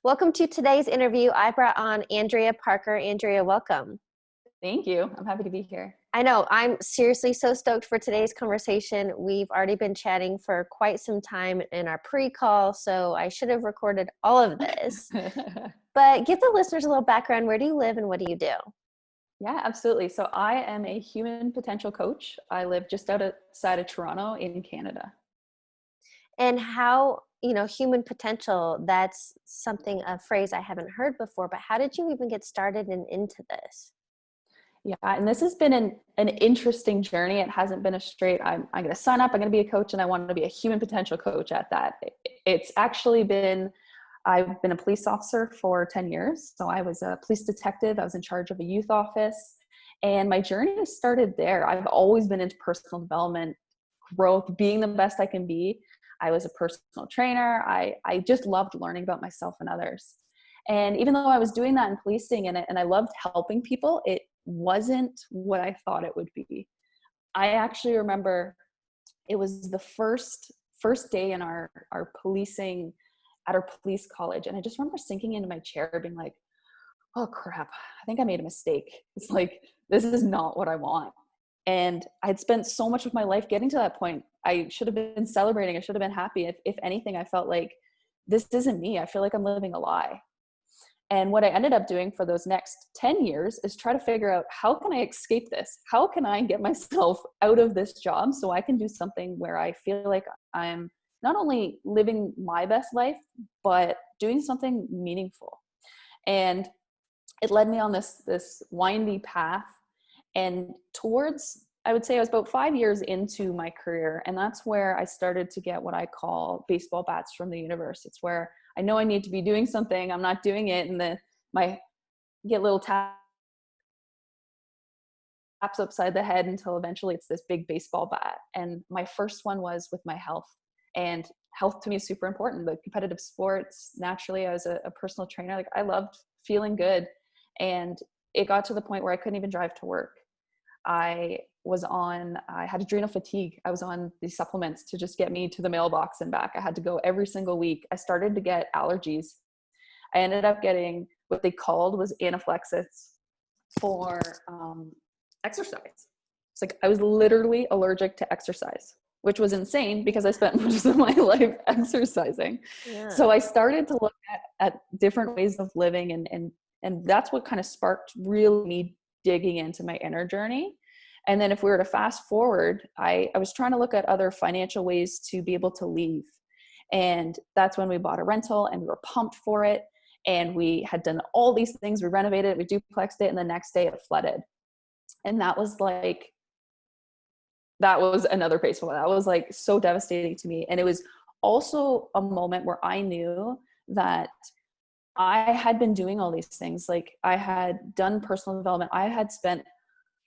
Welcome to today's interview. I brought on Andrea Parker. Andrea, welcome. Thank you. I'm happy to be here. I know, I'm seriously so stoked for today's conversation. We've already been chatting for quite some time in our pre-call, so I should have recorded all of this. But give the listeners a little background. Where do you live and what do you do? Yeah, absolutely. So I am a human potential coach. I live just outside of Toronto in Canada. And how, human potential, that's a phrase I haven't heard before, but how did you even get started and into this? Yeah, and this has been an interesting journey. It hasn't been a straight, I'm going to sign up, I'm going to be a coach, and I want to be a human potential coach at that. It's actually been, I've been a police officer for 10 years. So I was a police detective. I was in charge of a youth office. And my journey started there. I've always been into personal development, growth, being the best I can be. I was a personal trainer. I just loved learning about myself and others. And even though I was doing that in policing and I loved helping people, it wasn't what I thought it would be. I actually remember it was the first day in our policing at our police college. And I just remember sinking into my chair being like, oh crap, I think I made a mistake. It's like, this is not what I want. And I'd spent so much of my life getting to that point. I should have been celebrating. I should have been happy. If anything, I felt like this isn't me. I feel like I'm living a lie. And what I ended up doing for those next 10 years is try to figure out, how can I escape this? How can I get myself out of this job so I can do something where I feel like I'm not only living my best life, but doing something meaningful. And it led me on this windy path. And towards, I would say I was about 5 years into my career. And that's where I started to get what I call baseball bats from the universe. It's where I know I need to be doing something. I'm not doing it. And get little taps upside the head until eventually it's this big baseball bat. And my first one was with my health. And health to me is super important. But competitive sports, naturally, I was a personal trainer. Like, I loved feeling good. And it got to the point where I couldn't even drive to work. I had adrenal fatigue. I was on these supplements to just get me to the mailbox and back. I had to go every single week. I started to get allergies. I ended up getting what they called was anaphylaxis for exercise. It's like I was literally allergic to exercise, which was insane because I spent most of my life exercising. Yeah. So I started to look at different ways of living, and that's what kind of sparked really me digging into my inner journey. And then if we were to fast forward, I was trying to look at other financial ways to be able to leave. And that's when we bought a rental and we were pumped for it. And we had done all these things. We renovated it, we duplexed it, and the next day it flooded. And that was another baseball. That was like so devastating to me. And it was also a moment where I knew that I had been doing all these things. Like, I had done personal development. I had spent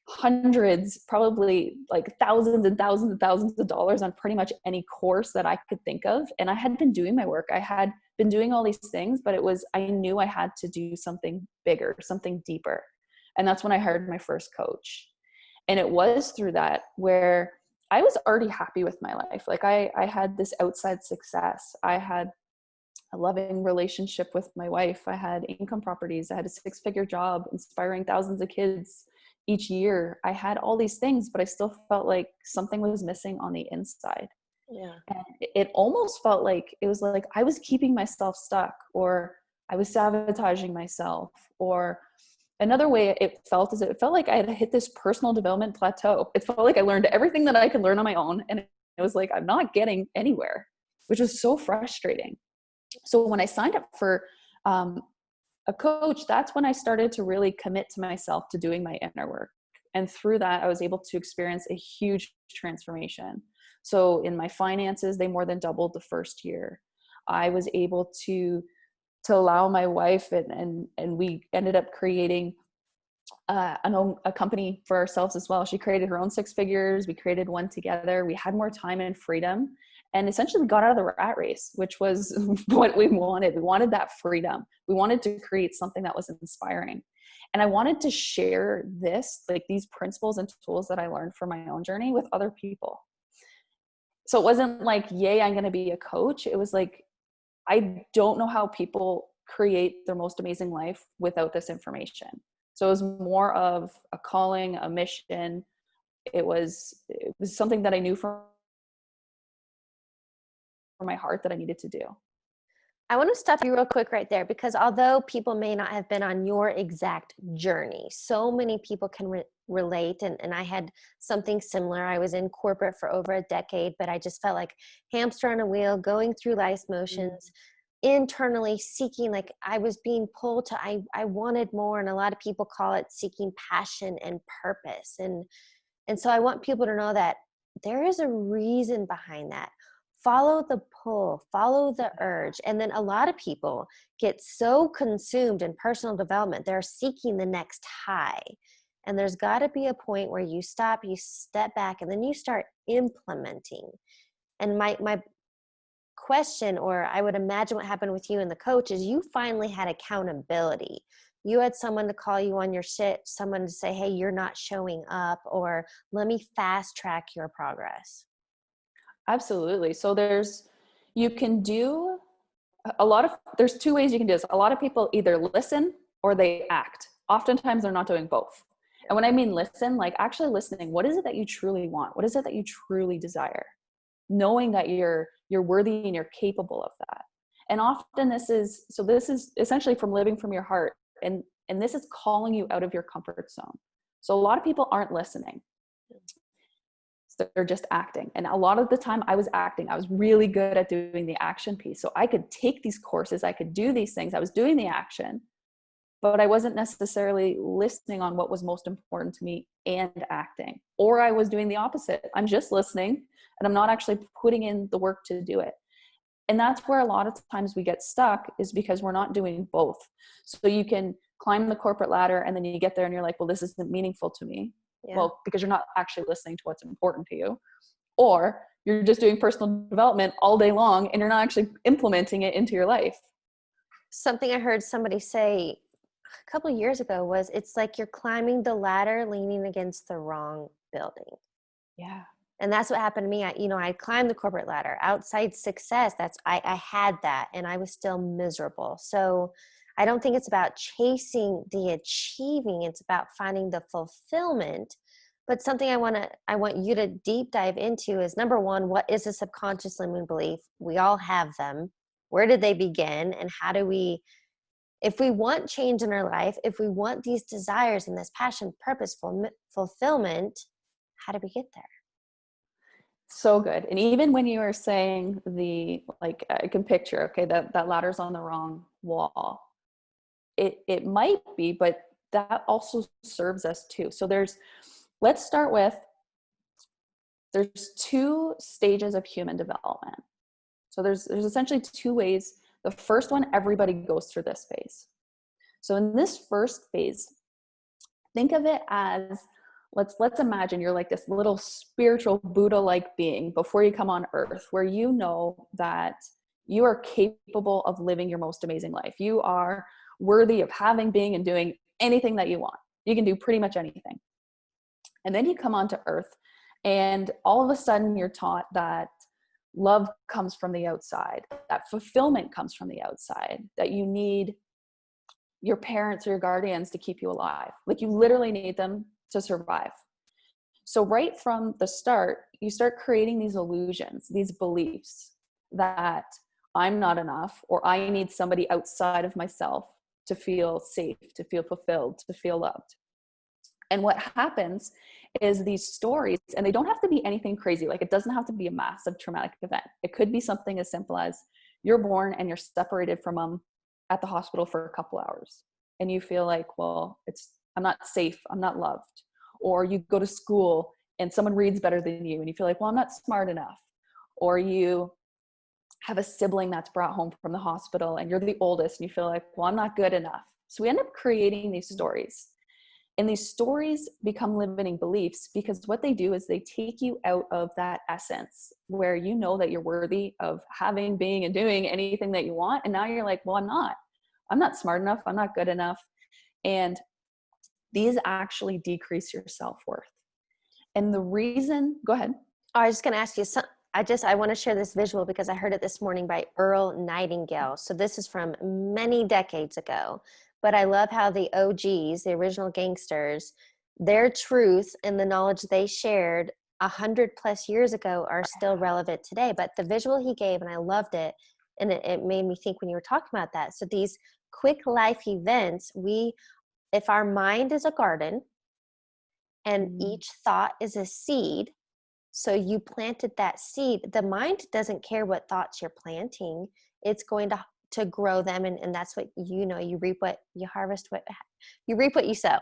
hundreds, probably like thousands and thousands and thousands of dollars on pretty much any course that I could think of. And I had been doing my work. I had been doing all these things, but I knew I had to do something bigger, something deeper. And that's when I hired my first coach. And it was through that where I was already happy with my life. Like, I had this outside success. I had a loving relationship with my wife. I had income properties. I had a 6-figure job, inspiring thousands of kids each year. I had all these things, but I still felt like something was missing on the inside. Yeah. And it almost felt like it was like I was keeping myself stuck, or I was sabotaging myself. Or another way it felt is it felt like I had hit this personal development plateau. It felt like I learned everything that I could learn on my own. And it was like, I'm not getting anywhere, which was so frustrating. So when I signed up for a coach, that's when I started to really commit to myself to doing my inner work. And through that, I was able to experience a huge transformation. So in my finances, they more than doubled the first year. I was able to allow my wife, and we ended up creating a company for ourselves as well. She created her own 6 figures. We created one together. We had more time and freedom. And essentially we got out of the rat race, which was what we wanted. We wanted that freedom. We wanted to create something that was inspiring. And I wanted to share these principles and tools that I learned from my own journey with other people. So it wasn't like, yay, I'm going to be a coach. It was like, I don't know how people create their most amazing life without this information. So it was more of a calling, a mission. It was something that I knew from my heart that I needed to do. I want to stop you real quick right there, because although people may not have been on your exact journey, so many people can relate. And I had something similar. I was in corporate for over a decade, but I just felt like hamster on a wheel, going through life's motions, internally seeking, like I was being pulled to, I wanted more. And a lot of people call it seeking passion and purpose. And so I want people to know that there is a reason behind that. Follow the pull, follow the urge. And then a lot of people get so consumed in personal development, they're seeking the next high. And there's got to be a point where you stop, you step back, and then you start implementing. And my question, or I would imagine what happened with you and the coach, is you finally had accountability. You had someone to call you on your shit, someone to say, hey, you're not showing up, or let me fast track your progress. Absolutely. So there's two ways you can do this. A lot of people either listen or they act. Oftentimes they're not doing both. And when I mean listen, like actually listening, what is it that you truly want? What is it that you truly desire? Knowing that you're worthy and you're capable of that. And often this is essentially from living from your heart. And this is calling you out of your comfort zone. So a lot of people aren't listening. They're just acting. And a lot of the time I was acting. I was really good at doing the action piece. So I could take these courses, I could do these things. I was doing the action, but I wasn't necessarily listening on what was most important to me and acting. Or I was doing the opposite. I'm just listening and I'm not actually putting in the work to do it. And that's where a lot of times we get stuck, is because we're not doing both. So you can climb the corporate ladder and then you get there and you're like, well, this isn't meaningful to me. Yeah. Well, because you're not actually listening to what's important to you. Or you're just doing personal development all day long and you're not actually implementing it into your life. Something I heard somebody say a couple of years ago was, it's like you're climbing the ladder leaning against the wrong building. Yeah. And that's what happened to me. I climbed the corporate ladder, outside success. I had that, and I was still miserable. So I don't think it's about chasing the achieving. It's about finding the fulfillment. But something I want you to deep dive into is, number one, what is a subconscious limiting belief? We all have them. Where did they begin? And how do we, if we want change in our life, if we want these desires and this passion, purpose, fulfillment, how do we get there? So good. And even when you were saying I can picture, okay, that ladder's on the wrong wall. It might be, but that also serves us too. So let's start with, there's two stages of human development. So there's essentially two ways. The first one, everybody goes through this phase. So in this first phase, think of it as, let's imagine you're like this little spiritual Buddha-like being before you come on earth, where you know that you are capable of living your most amazing life. You are worthy of having, being, and doing anything that you want. You can do pretty much anything. And then you come onto earth and all of a sudden you're taught that love comes from the outside, that fulfillment comes from the outside, that you need your parents or your guardians to keep you alive. Like you literally need them to survive. So right from the start, you start creating these illusions, these beliefs that I'm not enough, or I need somebody outside of myself to feel safe, to feel fulfilled, to feel loved. And what happens is these stories, and they don't have to be anything crazy. Like it doesn't have to be a massive traumatic event. It could be something as simple as you're born and you're separated from mom at the hospital for a couple hours. And you feel like, well, I'm not safe, I'm not loved. Or you go to school and someone reads better than you and you feel like, well, I'm not smart enough. Or you have a sibling that's brought home from the hospital and you're the oldest and you feel like, well, I'm not good enough. So we end up creating these stories. And these stories become limiting beliefs, because what they do is they take you out of that essence where you know that you're worthy of having, being, and doing anything that you want. And now you're like, well, I'm not smart enough. I'm not good enough. And these actually decrease your self-worth. And the reason, go ahead. I was just going to ask you, I want to share this visual because I heard it this morning by Earl Nightingale. So this is from many decades ago, but I love how the OGs, the original gangsters, their truth and the knowledge they shared 100+ years ago are still relevant today. But the visual he gave, and I loved it, and it made me think when you were talking about that. So these quick life events, if our mind is a garden and each thought is a seed, so you planted that seed, the mind doesn't care what thoughts you're planting. It's going to grow them. And that's what, you reap what you harvest, you reap what you sow.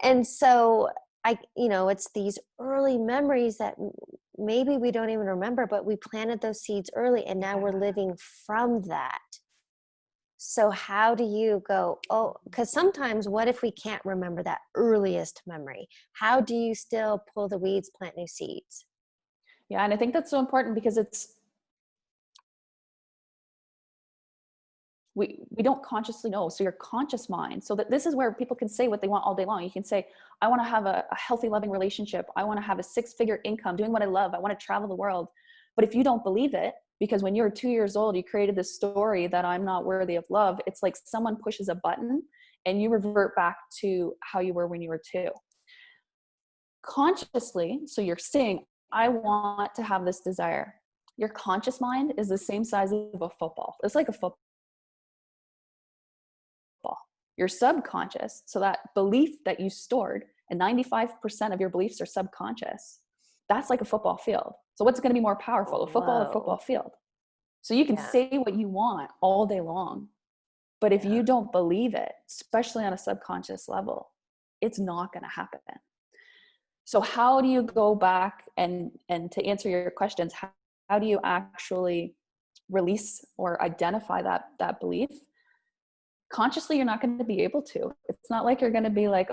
And so it's these early memories that maybe we don't even remember, but we planted those seeds early and now we're living from that. So how do you go, because sometimes what if we can't remember that earliest memory? How do you still pull the weeds, plant new seeds? Yeah. And I think that's so important because we don't consciously know. So your conscious mind, so that this is where people can say what they want all day long. You can say, I want to have a healthy, loving relationship. I want to have a 6-figure income, doing what I love. I want to travel the world. But if you don't believe it, because when you were 2 years old, you created this story that I'm not worthy of love. It's like someone pushes a button and you revert back to how you were when you were 2. Consciously, so you're saying, I want to have this desire. Your conscious mind is the same size of a football. It's like a football. Your subconscious, so that belief that you stored, and 95% of your beliefs are subconscious, that's like a football field. So what's going to be more powerful, a football or a football field? So you can say what you want all day long, but if you don't believe it, especially on a subconscious level, it's not going to happen. So how do you go back and to answer your questions, how do you actually release or identify that belief? Consciously, you're not going to be able to. It's not like you're going to be like,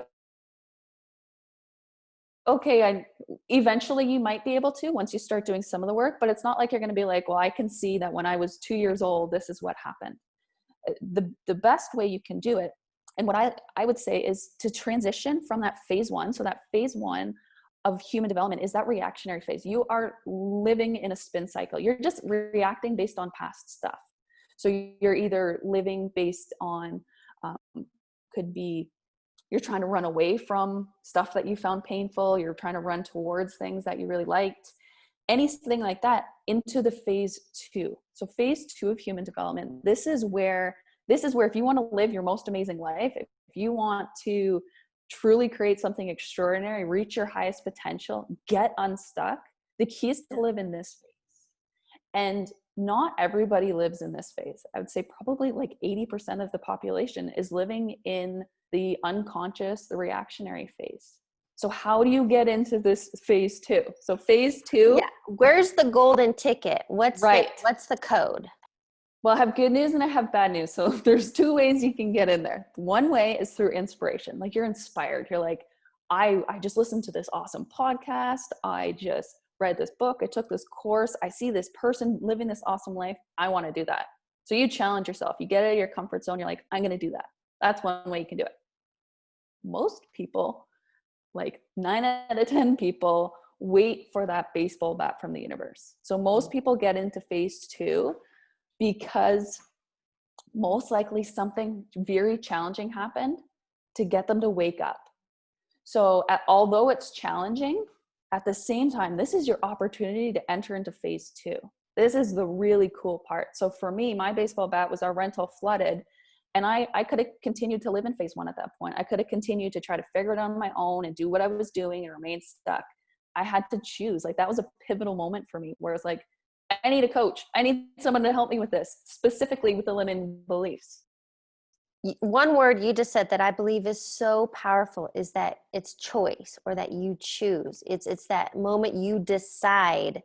okay, eventually you might be able to once you start doing some of the work, but it's not like you're going to be like, well, I can see that when I was 2 years old, this is what happened. The best way you can do it, and what I would say, is to transition from that phase 1. So that phase 1 of human development is that reactionary phase. You are living in a spin cycle. You're just reacting based on past stuff. So you're either living based on, could be, you're trying to run away from stuff that you found painful. You're trying to run towards things that you really liked. Anything like that, into the phase 2. So phase 2 of human development, this is where if you want to live your most amazing life, if you want to truly create something extraordinary, reach your highest potential, get unstuck, the key is to live in this phase. And not everybody lives in this phase. I would say probably like 80% of the population is living in the unconscious, the reactionary phase. So how do you get into this phase 2? So phase 2. Yeah. Where's the golden ticket? What's the code? Well, I have good news and I have bad news. So there's 2 ways you can get in there. One way is through inspiration. Like, you're inspired. You're like, I just listened to this awesome podcast. I just read this book. I took this course. I see this person living this awesome life. I want to do that. So you challenge yourself. You get out of your comfort zone. You're like, I'm going to do that. That's one way you can do it. Most people, like 9 out of 10 people, wait for that baseball bat from the universe. So most people get into phase 2 because most likely something very challenging happened to get them to wake up. So although it's challenging, at the same time, this is your opportunity to enter into phase 2. This is the really cool part. So for me, my baseball bat was, our rental flooded, and I could have continued to live in phase 1 at that point. I could have continued to try to figure it out on my own and do what I was doing and remain stuck. I had to choose. Like, that was a pivotal moment for me, where it's like, I need a coach. I need someone to help me with this, specifically with the limiting beliefs. One word you just said that I believe is so powerful is that it's choice, or that you choose. It's that moment you decide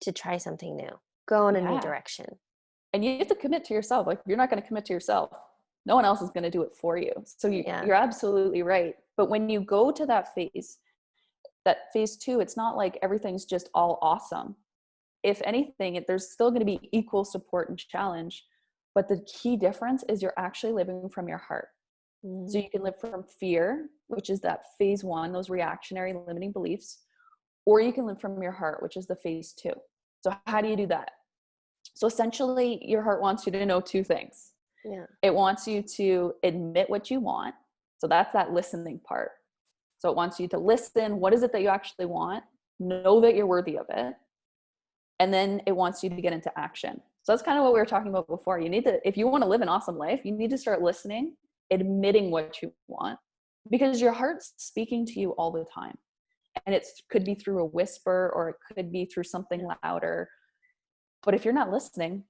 to try something new, go in a new direction. And you have to commit to yourself. Like, you're not going to commit to yourself. No one else is going to do it for you. So you're absolutely right. But when you go to that phase 2, it's not like everything's just all awesome. If anything, there's still going to be equal support and challenge. But the key difference is you're actually living from your heart. So you can live from fear, which is that phase 1, those reactionary limiting beliefs, or you can live from your heart, which is the phase 2. So how do you do that? So essentially your heart wants you to know 2 things. Yeah. It wants you to admit what you want. So that's that listening part. So it wants you to listen. What is it that you actually want? Know that you're worthy of it. And then it wants you to get into action. So that's kind of what we were talking about before. You need to, if you want to live an awesome life, you need to start listening, admitting what you want, because your heart's speaking to you all the time. And it could be through a whisper, or it could be through something louder. But if you're not listening,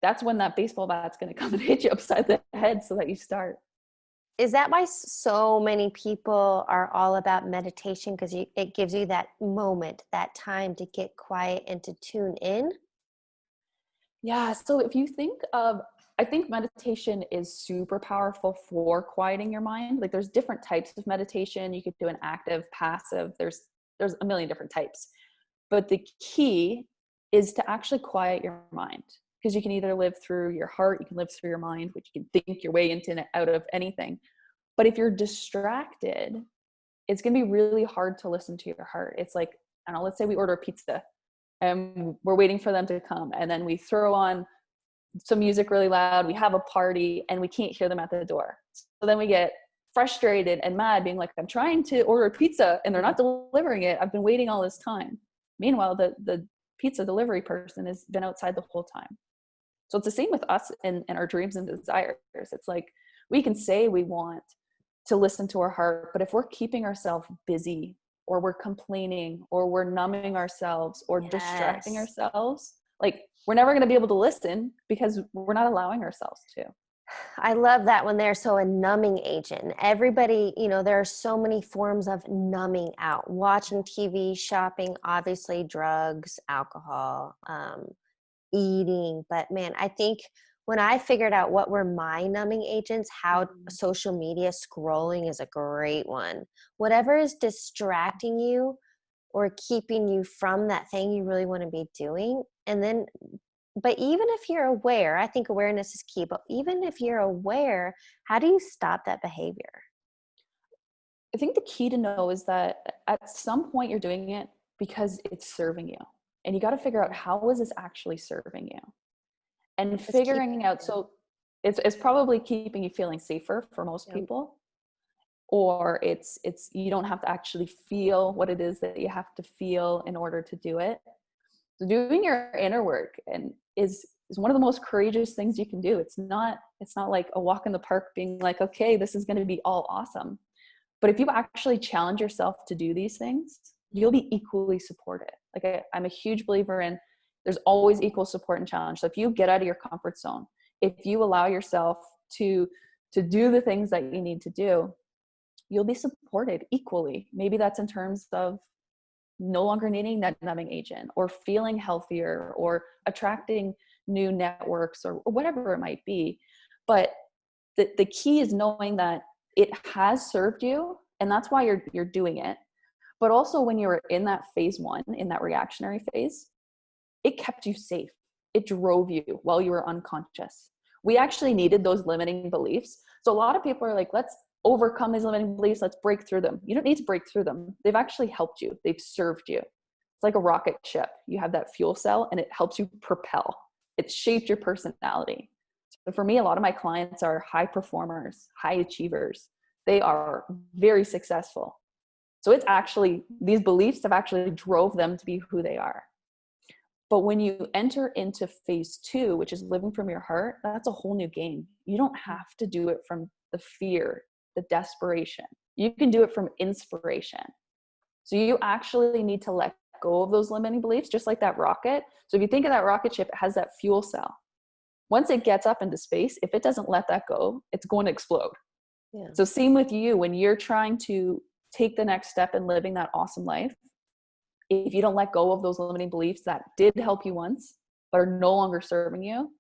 that's when that baseball bat's going to come and hit you upside the head so that you start. Is that why so many people are all about meditation? Because it gives you that moment, that time to get quiet and to tune in? Yeah. So if you think of, I think meditation is super powerful for quieting your mind. Like there's different types of meditation. You could do an active, passive. There's a million different types. But the key is to actually quiet your mind, because you can either live through your heart, you can live through your mind, which you can think your way into and out of anything. But if you're distracted, it's going to be really hard to listen to your heart. It's like, I don't know, let's say we order a pizza and we're waiting for them to come, and then we throw on some music really loud, we have a party, and we can't hear them at the door. So then we get frustrated and mad, being like, I'm trying to order a pizza and they're not delivering it. I've been waiting all this time. Meanwhile, the pizza delivery person has been outside the whole time. So it's the same with us and our dreams and desires. It's like, we can say we want to listen to our heart, but if we're keeping ourselves busy, or we're complaining, or we're numbing ourselves, or distracting ourselves, like we're never going to be able to listen, because we're not allowing ourselves to. I love that when they're so a numbing agent. Everybody, there are so many forms of numbing out. Watching TV, shopping, obviously drugs, alcohol, eating. But man, I think when I figured out what were my numbing agents, how social media scrolling is a great one. Whatever is distracting you or keeping you from that thing you really want to be doing. And then, but even if you're aware, I think awareness is key, but even if you're aware, how do you stop that behavior? I think the key to know is that at some point you're doing it because it's serving you. And you got to figure out, how is this actually serving you? And figuring out, so it's probably keeping you feeling safer for most people, or it's you don't have to actually feel what it is that you have to feel in order to do it. So doing your inner work and is one of the most courageous things you can do. It's not like a walk in the park being like, okay, this is going to be all awesome. But if you actually challenge yourself to do these things, you'll be equally supported. Like I'm a huge believer in, there's always equal support and challenge. So if you get out of your comfort zone, if you allow yourself to do the things that you need to do, you'll be supported equally. Maybe that's in terms of no longer needing that numbing agent, or feeling healthier, or attracting new networks, or whatever it might be. But the key is knowing that it has served you, and that's why you're doing it. But also when you were in that phase 1, in that reactionary phase, it kept you safe. It drove you while you were unconscious. We actually needed those limiting beliefs. So a lot of people are like, let's overcome these limiting beliefs. Let's break through them. You don't need to break through them. They've actually helped you. They've served you. It's like a rocket ship. You have that fuel cell and it helps you propel. It's shaped your personality. So for me, a lot of my clients are high performers, high achievers. They are very successful. So it's actually, these beliefs have actually drove them to be who they are. But when you enter into phase 2, which is living from your heart, that's a whole new game. You don't have to do it from the fear, the desperation. You can do it from inspiration. So you actually need to let go of those limiting beliefs, just like that rocket. So if you think of that rocket ship, it has that fuel cell. Once it gets up into space, if it doesn't let that go, it's going to explode. Yeah. So same with you, when you're trying to take the next step in living that awesome life, if you don't let go of those limiting beliefs that did help you once, but are no longer serving you,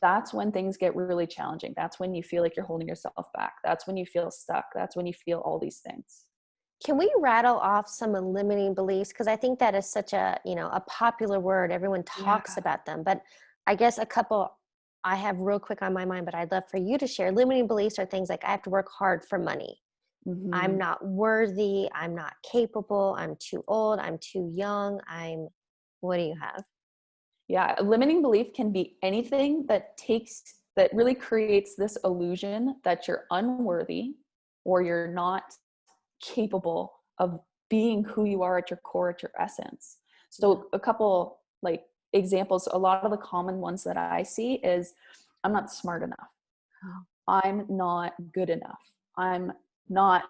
that's when things get really challenging. That's when you feel like you're holding yourself back. That's when you feel stuck. That's when you feel all these things. Can we rattle off some limiting beliefs? Because I think that is such a popular word. Everyone talks about them, but I guess a couple I have real quick on my mind, but I'd love for you to share. Limiting beliefs are things like, I have to work hard for money. I'm Mm-hmm. not worthy, I'm not capable, I'm too old, I'm too young, what do you have? Yeah, a limiting belief can be anything that really creates this illusion that you're unworthy or you're not capable of being who you are at your core, at your essence. Yeah. So a couple like examples, a lot of the common ones that I see is I'm not smart enough. I'm not good enough. I'm not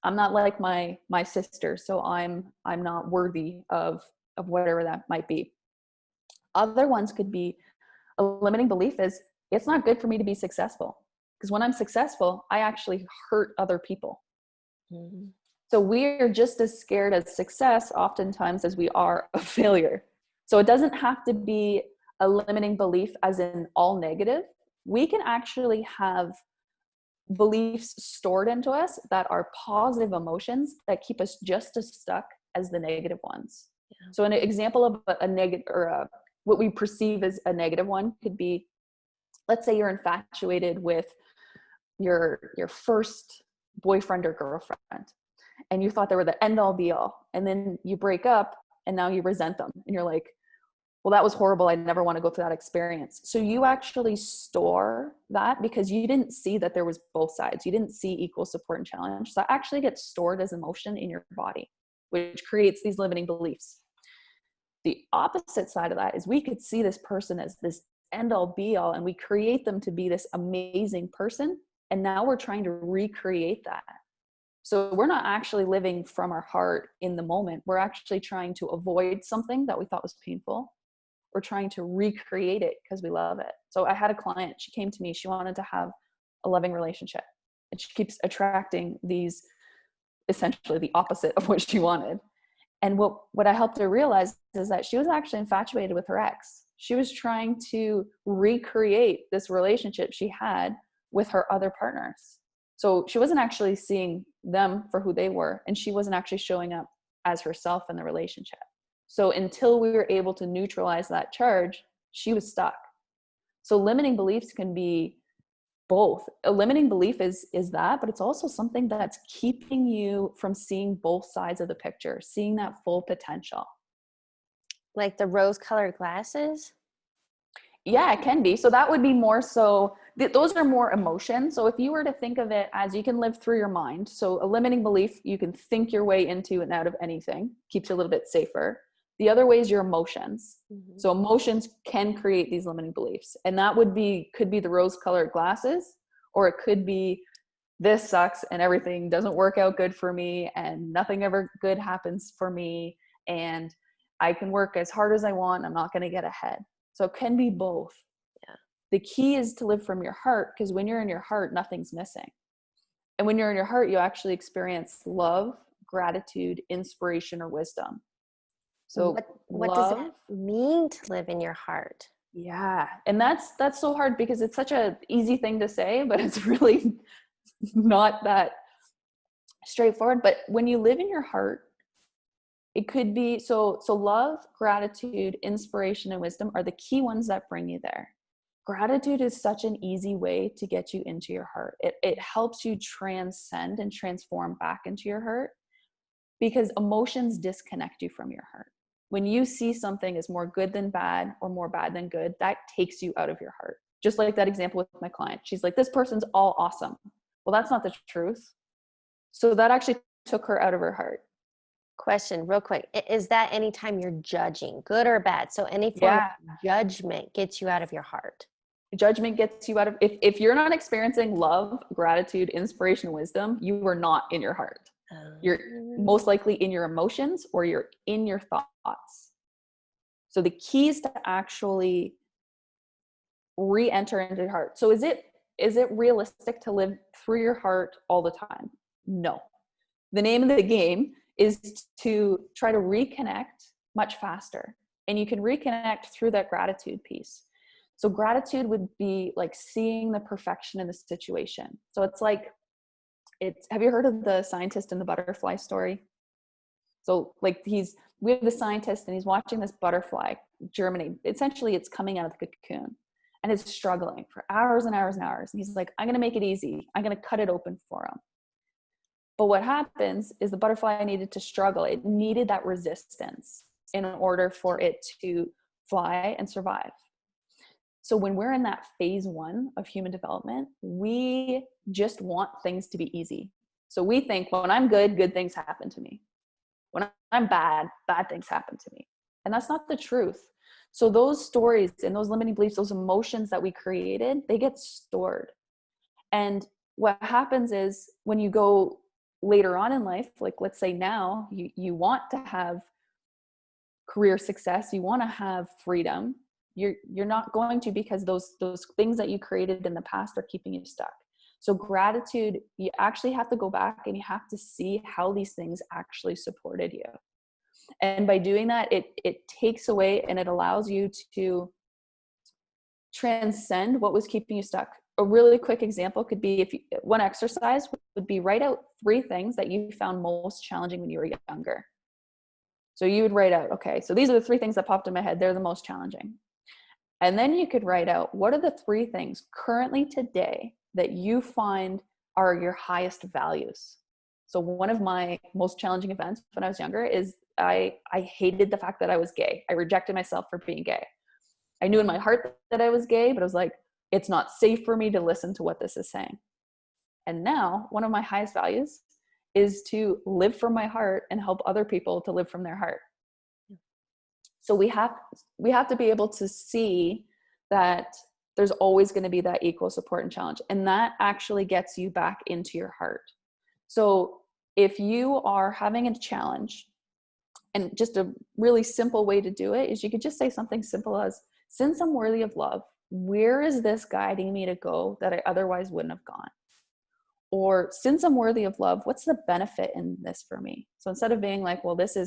I'm not like my sister, so I'm not worthy of whatever that might be. Other ones could be a limiting belief is it's not good for me to be successful because when I'm successful, I actually hurt other people. Mhm. So we're just as scared of success oftentimes as we are of failure. So it doesn't have to be a limiting belief as in all negative. We can actually have beliefs stored into us that are positive emotions that keep us just as stuck as the negative ones. Yeah. So an example of a negative or what we perceive as a negative one could be, let's say you're infatuated with your first boyfriend or girlfriend and you thought they were the end all be all, and then you break up and now you resent them and you're like, well, that was horrible, I never want to go through that experience. So you actually store that because you didn't see that there was both sides. You didn't see equal support and challenge. So that actually gets stored as emotion in your body, which creates these limiting beliefs. The opposite side of that is we could see this person as this end all be all, and we create them to be this amazing person. And now we're trying to recreate that. So we're not actually living from our heart in the moment. We're actually trying to avoid something that we thought was painful. We're trying to recreate it because we love it. So I had a client, she came to me, she wanted to have a loving relationship. And she keeps attracting these, essentially the opposite of what she wanted. And what I helped her realize is that she was actually infatuated with her ex. She was trying to recreate this relationship she had with her other partners. So she wasn't actually seeing them for who they were, and she wasn't actually showing up as herself in the relationship. So until we were able to neutralize that charge, she was stuck. So limiting beliefs can be both. A limiting belief is that, but it's also something that's keeping you from seeing both sides of the picture, seeing that full potential. Like the rose colored glasses? Yeah, it can be. So that would be more so, those are more emotions. So if you were to think of it as you can live through your mind, so a limiting belief, you can think your way into and out of anything, keeps you a little bit safer. The other way is your emotions. Mm-hmm. So emotions can create these limiting beliefs. And that could be the rose colored glasses, or it could be this sucks and everything doesn't work out good for me and nothing ever good happens for me. And I can work as hard as I want. I'm not going to get ahead. So it can be both. Yeah. The key is to live from your heart, because when you're in your heart, nothing's missing. And when you're in your heart, you actually experience love, gratitude, inspiration, or wisdom. So What does love, that mean to live in your heart? yeah. And that's so hard because it's such a easy thing to say, but it's really not that straightforward. But when you live in your heart, it could be so love, gratitude, inspiration, and wisdom are the key ones that bring you there. Gratitude is such an easy way to get you into your heart. It helps you transcend and transform back into your heart, because emotions disconnect you from your heart. When you see something as more good than bad or more bad than good, that takes you out of your heart. Just like that example with my client. She's like, this person's all awesome. Well, that's not the truth. So that actually took her out of her heart. Question, real quick. Is that anytime you're judging, good or bad? So any form Yeah. of judgment gets you out of your heart. Judgment gets you out of, if you're not experiencing love, gratitude, inspiration, and wisdom, you are not in your heart. You're most likely in your emotions or you're in your thoughts. So the key is to actually re-enter into your heart. So is it realistic to live through your heart all the time? No. The name of the game is to try to reconnect much faster. And you can reconnect through that gratitude piece. So gratitude would be like seeing the perfection in the situation. So have you heard of the scientist in the butterfly story? So like we have the scientist and he's watching this butterfly germinate. Essentially it's coming out of the cocoon and it's struggling for hours and hours and hours. And he's like, I'm going to make it easy. I'm going to cut it open for him. But what happens is the butterfly needed to struggle. It needed that resistance in order for it to fly and survive. So when we're in that phase 1 of human development, we just want things to be easy. So we think when I'm good, good things happen to me. When I'm bad, bad things happen to me. And that's not the truth. So those stories and those limiting beliefs, those emotions that we created, they get stored. And what happens is when you go later on in life, like let's say now, you want to have career success, you want to have freedom, you're not going to, because those things that you created in the past are keeping you stuck. So gratitude, you actually have to go back and you have to see how these things actually supported you. And by doing that, it takes away and it allows you to transcend what was keeping you stuck. A really quick example could be, one exercise would be write out 3 things that you found most challenging when you were younger. So you would write out, okay, so these are the 3 things that popped in my head. They're the most challenging. And then you could write out, what are the 3 things currently today that you find are your highest values? So one of my most challenging events when I was younger is I hated the fact that I was gay. I rejected myself for being gay. I knew in my heart that I was gay, but I was like, it's not safe for me to listen to what this is saying. And now one of my highest values is to live from my heart and help other people to live from their heart. So we have to be able to see that there's always going to be that equal support and challenge. And that actually gets you back into your heart. So if you are having a challenge, and just a really simple way to do it is you could just say something simple as, since I'm worthy of love, where is this guiding me to go that I otherwise wouldn't have gone? Or since I'm worthy of love, what's the benefit in this for me? So instead of being like, well, this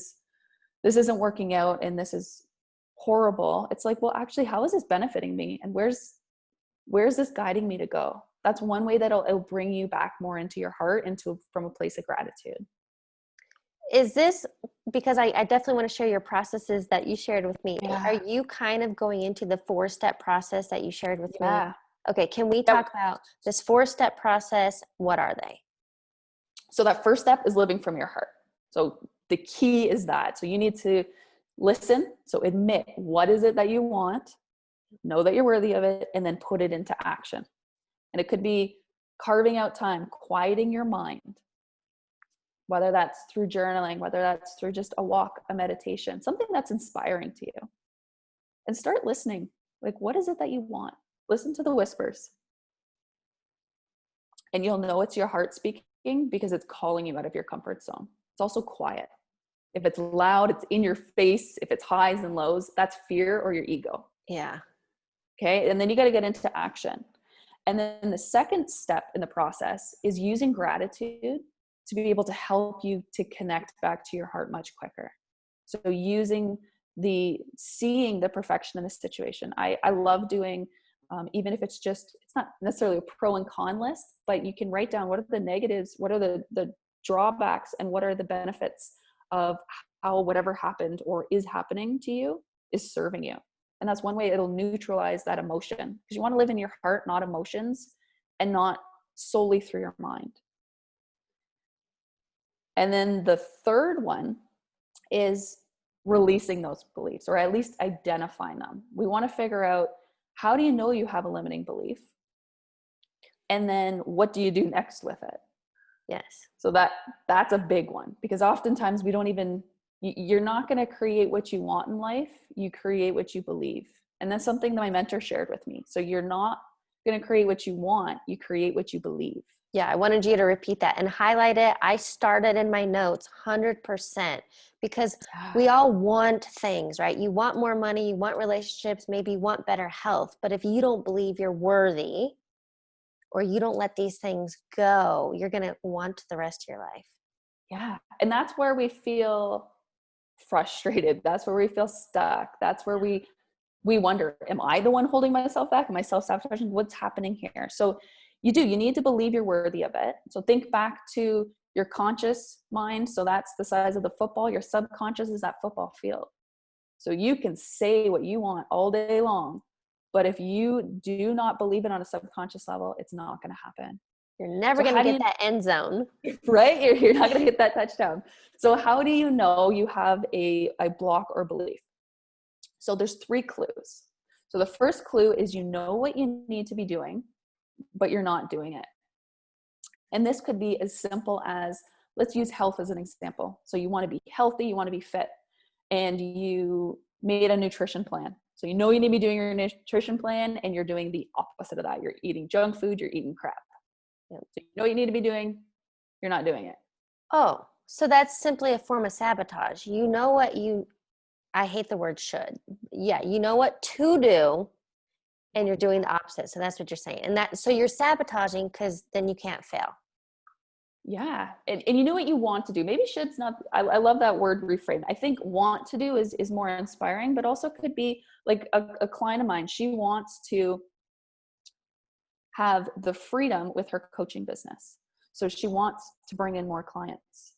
isn't working out and this is horrible, it's like, well, actually, how is this benefiting me? And where's this guiding me to go? That's one way that it'll bring you back more into your heart, from a place of gratitude. Is this because I definitely want to share your processes that you shared with me. Yeah. Are you kind of going into the 4-step process that you shared with me? Yeah. Okay, can we talk about this 4-step process? What are they? So that first step is living from your heart. So the key is that. So you need to listen. So admit, what is it that you want? Know that you're worthy of it, and then put it into action. And it could be carving out time, quieting your mind, whether that's through journaling, whether that's through just a walk, a meditation, something that's inspiring to you. And start listening. Like, what is it that you want? Listen to the whispers. And you'll know it's your heart speaking because it's calling you out of your comfort zone. It's also quiet. If it's loud, it's in your face. If it's highs and lows, that's fear or your ego. Yeah. Okay. And then you got to get into action. And then the second step in the process is using gratitude to be able to help you to connect back to your heart much quicker. So using seeing the perfection in the situation. I love doing, even if it's not necessarily a pro and con list, but you can write down what are the negatives, what are the drawbacks, and what are the benefits of how whatever happened or is happening to you is serving you. And that's one way it'll neutralize that emotion, because you want to live in your heart, not emotions, and not solely through your mind. And then the third one is releasing those beliefs, or at least identifying them. We want to figure out, how do you know you have a limiting belief? And then what do you do next with it? Yes. So that's a big one, because oftentimes you're not going to create what you want in life. You create what you believe. And that's something that my mentor shared with me. So you're not going to create what you want. You create what you believe. Yeah, I wanted you to repeat that and highlight it. I started in my notes 100%, because we all want things, right? You want more money, you want relationships, maybe you want better health. But if you don't believe you're worthy, or you don't let these things go, you're going to want the rest of your life. Yeah. And that's where we feel frustrated. That's where we feel stuck. That's where we wonder, am I the one holding myself back? Am I self-sabotaging? What's happening here? So you need to believe you're worthy of it. So think back to your conscious mind. So that's the size of the football. Your subconscious is that football field. So you can say what you want all day long, but if you do not believe it on a subconscious level, it's not going to happen. You're never So going to how do get you, that end zone. right? You're not going to hit that touchdown. So how do you know you have a block or belief? So there's 3 clues. So the first clue is you know what you need to be doing, but you're not doing it. And this could be as simple as, let's use health as an example. So you want to be healthy, you want to be fit, and you made a nutrition plan. So you know you need to be doing your nutrition plan, and you're doing the opposite of that. You're eating junk food, you're eating crap. So you know what you need to be doing, you're not doing it. Oh, so that's simply a form of sabotage. You know what I hate the word should. Yeah, you know what to do, and you're doing the opposite. So that's what you're saying. And so you're sabotaging because then you can't fail. Yeah. And you know what you want to do. Maybe should's not, I love that word reframe. I think want to do is more inspiring, but also could be like a client of mine. She wants to have the freedom with her coaching business. So she wants to bring in more clients.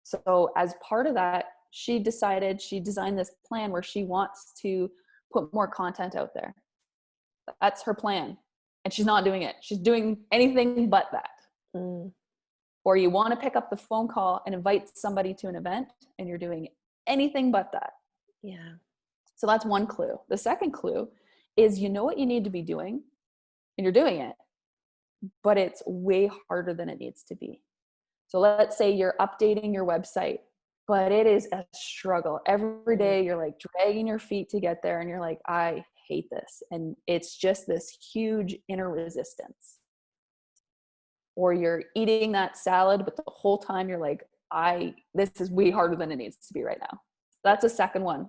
So as part of that, she designed this plan where she wants to put more content out there. That's her plan. And she's not doing it. She's doing anything but that. Mm. Or you want to pick up the phone call and invite somebody to an event, and you're doing anything but that. Yeah. So that's one clue. The second clue is you know what you need to be doing, and you're doing it, but it's way harder than it needs to be. So let's say you're updating your website, but it is a struggle. Every day you're like dragging your feet to get there, and you're like, I hate this. And it's just this huge inner resistance. Or you're eating that salad, but the whole time you're like, this is way harder than it needs to be right now. That's a second one.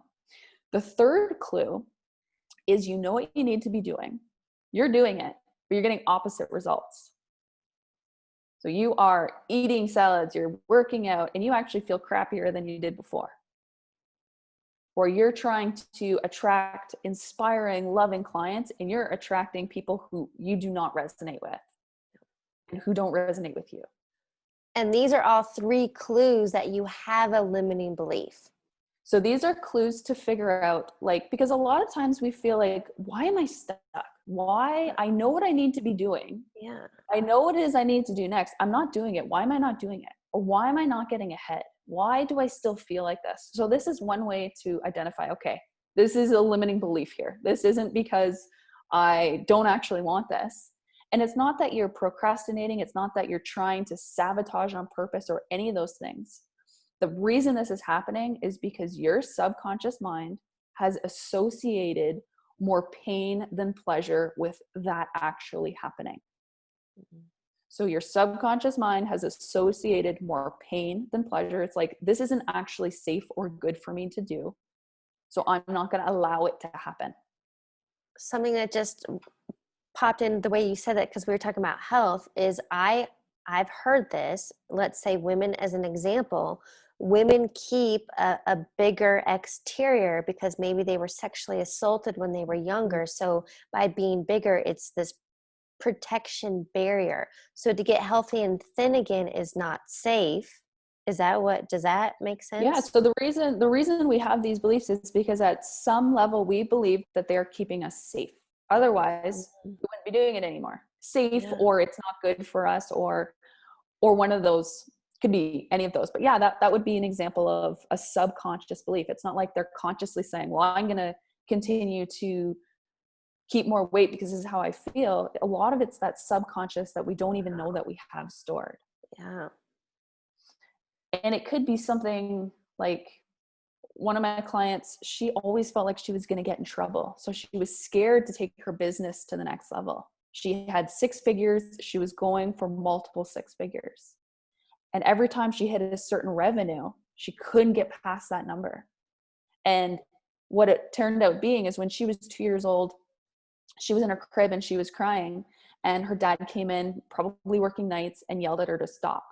The third clue is you know what you need to be doing. You're doing it, but you're getting opposite results. So you are eating salads, you're working out, and you actually feel crappier than you did before. Or you're trying to attract inspiring, loving clients, and you're attracting people who you do not resonate with and who don't resonate with you. And these are all 3 clues that you have a limiting belief. So these are clues to figure out, like, because a lot of times we feel like, why am I stuck? Why? I know what I need to be doing. Yeah. I know what it is I need to do next. I'm not doing it. Why am I not doing it? Or why am I not getting ahead? Why do I still feel like this? So this is one way to identify, okay, this is a limiting belief here. This isn't because I don't actually want this. And it's not that you're procrastinating. It's not that you're trying to sabotage on purpose or any of those things. The reason this is happening is because your subconscious mind has associated more pain than pleasure with that actually happening. Mm-hmm. So your subconscious mind has associated more pain than pleasure. It's like, this isn't actually safe or good for me to do. So I'm not going to allow it to happen. Something that just popped in the way you said it, because we were talking about health, is I've heard this. Let's say women as an example. Women keep a bigger exterior because maybe they were sexually assaulted when they were younger. So by being bigger, it's this protection barrier. So to get healthy and thin again is not safe. Does that make sense? Yeah. So the reason we have these beliefs is because at some level we believe that they're keeping us safe. Otherwise, we wouldn't be doing it anymore. Safe, yeah. Or it's not good for us, or one of those. Could be any of those. But yeah, that would be an example of a subconscious belief. It's not like they're consciously saying, well, I'm going to continue to keep more weight because this is how I feel. A lot of it's that subconscious that we don't even know that we have stored. Yeah. And it could be something like, one of my clients, she always felt like she was going to get in trouble. So she was scared to take her business to the next level. She had 6 figures. She was going for multiple 6 figures. And every time she hit a certain revenue, she couldn't get past that number. And what it turned out being is when she was 2 years old, she was in her crib and she was crying. And her dad came in, probably working nights, and yelled at her to stop.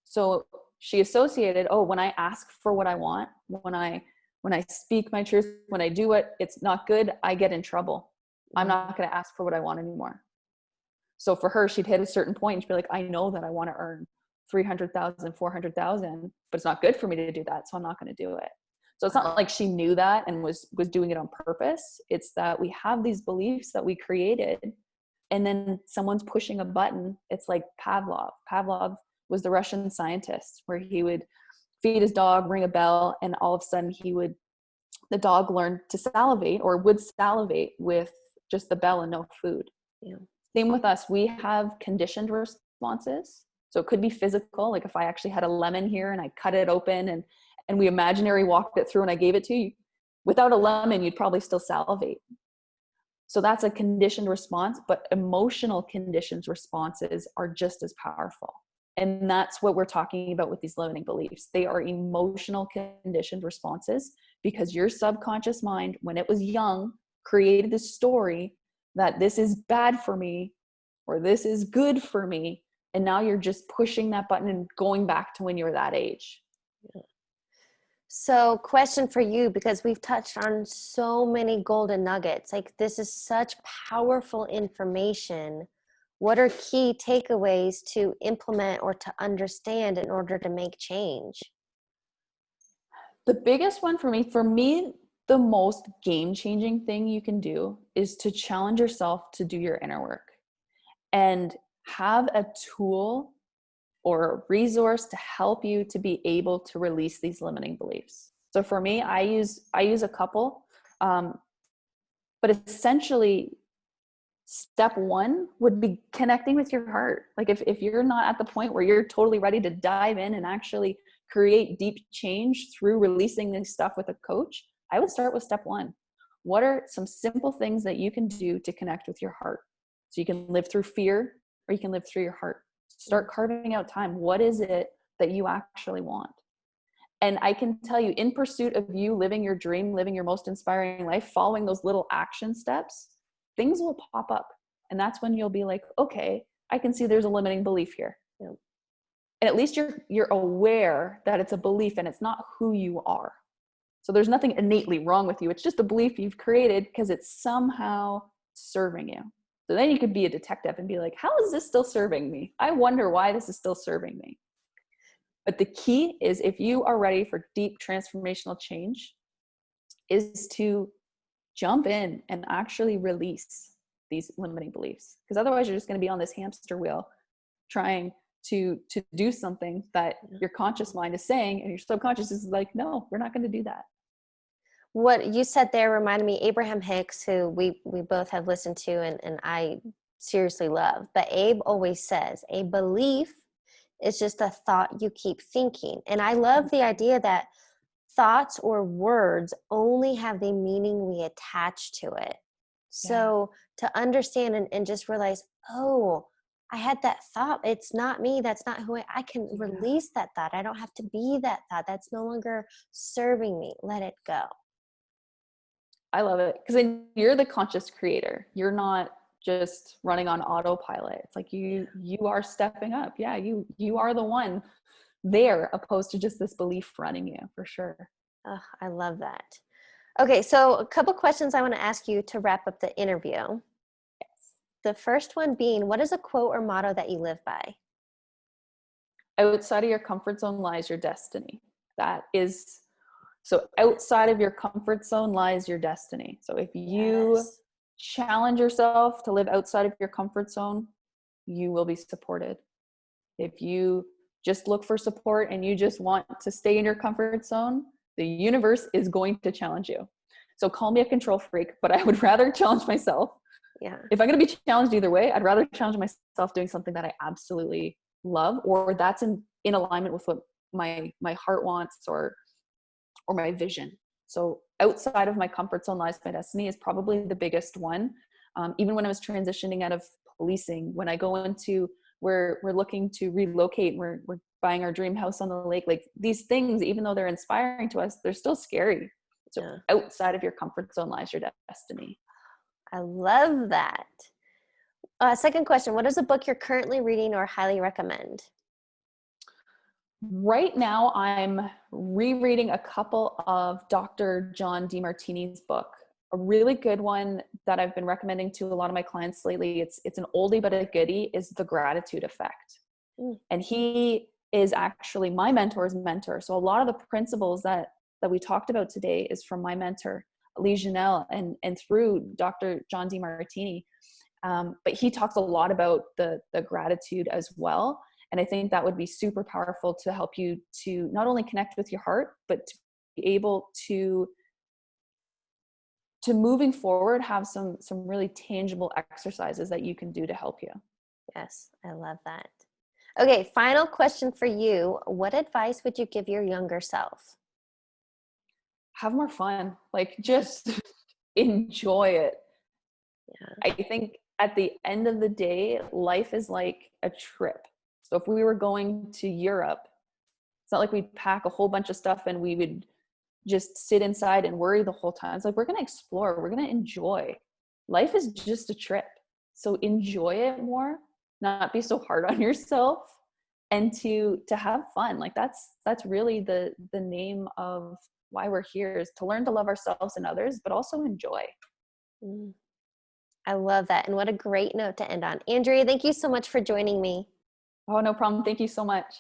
So she associated, when I ask for what I want, when I speak my truth, when I do what it's not good, I get in trouble. I'm not going to ask for what I want anymore. So for her, she'd hit a certain point and she'd be like, I know that I want to earn 300,000, 400,000, but it's not good for me to do that. So I'm not going to do it. So it's not like she knew that and was doing it on purpose. It's that we have these beliefs that we created, and then someone's pushing a button. It's like Pavlov was the Russian scientist, where he would feed his dog, ring a bell, and all of a sudden the dog learned to salivate, or would salivate with just the bell and no food. Yeah. Same with us. We have conditioned responses. So it could be physical, like if I actually had a lemon here and I cut it open and we imaginary walked it through and I gave it to you, without a lemon, you'd probably still salivate. So that's a conditioned response, but emotional conditioned responses are just as powerful. And that's what we're talking about with these limiting beliefs. They are emotional conditioned responses because your subconscious mind, when it was young, created this story that this is bad for me or this is good for me. And now you're just pushing that button and going back to when you were that age. Yeah. So question for you, because we've touched on so many golden nuggets, like this is such powerful information. What are key takeaways to implement or to understand in order to make change? The biggest one for me, the most game-changing thing you can do is to challenge yourself to do your inner work and have a tool or a resource to help you to be able to release these limiting beliefs. So for me, I use a couple, but essentially step one would be connecting with your heart. Like if you're not at the point where you're totally ready to dive in and actually create deep change through releasing this stuff with a coach, I would start with step one. What are some simple things that you can do to connect with your heart? So you can live through fear or you can live through your heart. Start carving out time. What is it that you actually want? And I can tell you, in pursuit of you living your dream, living your most inspiring life, following those little action steps, things will pop up. And that's when you'll be like, okay, I can see there's a limiting belief here. Yeah. And at least you're aware that it's a belief and it's not who you are. So there's nothing innately wrong with you. It's just a belief you've created because it's somehow serving you. So then you could be a detective and be like, how is this still serving me? I wonder why this is still serving me. But the key is, if you are ready for deep transformational change, is to jump in and actually release these limiting beliefs. Because otherwise you're just going to be on this hamster wheel trying to do something that your conscious mind is saying, and your subconscious is like, no, we're not going to do that. What you said there reminded me, Abraham Hicks, who we both have listened to and I seriously love. But Abe always says, a belief is just a thought you keep thinking. And I love the idea that thoughts or words only have the meaning we attach to it. So to understand and just realize, oh, I had that thought. It's not me. That's not who I can release that thought. I don't have to be that thought. That's no longer serving me. Let it go. I love it. Because then you're the conscious creator. You're not just running on autopilot. It's like you are stepping up. Yeah, you are the one there, opposed to just this belief running you, for sure. Oh, I love that. Okay, so a couple questions I want to ask you to wrap up the interview. Yes. The first one being, what is a quote or motto that you live by? Outside of your comfort zone lies your destiny. So outside of your comfort zone lies your destiny. So if you challenge yourself to live outside of your comfort zone, you will be supported. If you just look for support and you just want to stay in your comfort zone, the universe is going to challenge you. So call me a control freak, but I would rather challenge myself. Yeah. If I'm going to be challenged either way, I'd rather challenge myself doing something that I absolutely love, or that's in alignment with what my heart wants or my vision. So outside of my comfort zone lies my destiny is probably the biggest one. Even when I was transitioning out of policing, when I go into, we're looking to relocate, we're buying our dream house on the lake, like these things, even though they're inspiring to us, they're still scary. So outside of your comfort zone lies your destiny. I love that. Second question, what is a book you're currently reading or highly recommend? Right now, I'm rereading a couple of Dr. John Demartini's book. A really good one that I've been recommending to a lot of my clients lately, it's an oldie but a goodie, is The Gratitude Effect. And he is actually my mentor's mentor. So a lot of the principles that we talked about today is from my mentor, Lee Janelle, and through Dr. John Demartini. But he talks a lot about the gratitude as well. And I think that would be super powerful to help you to not only connect with your heart, but to be able to moving forward, have some really tangible exercises that you can do to help you. Yes, I love that. Okay, final question for you. What advice would you give your younger self? Have more fun. Like, just enjoy it. Yeah. I think at the end of the day, life is like a trip. So if we were going to Europe, it's not like we'd pack a whole bunch of stuff and we would just sit inside and worry the whole time. It's like, we're going to explore, we're going to enjoy. Life is just a trip. So enjoy it more, not be so hard on yourself, and to have fun. Like, that's really the name of why we're here, is to learn to love ourselves and others, but also enjoy. Mm. I love that. And what a great note to end on. Andrea, thank you so much for joining me. Oh, no problem. Thank you so much.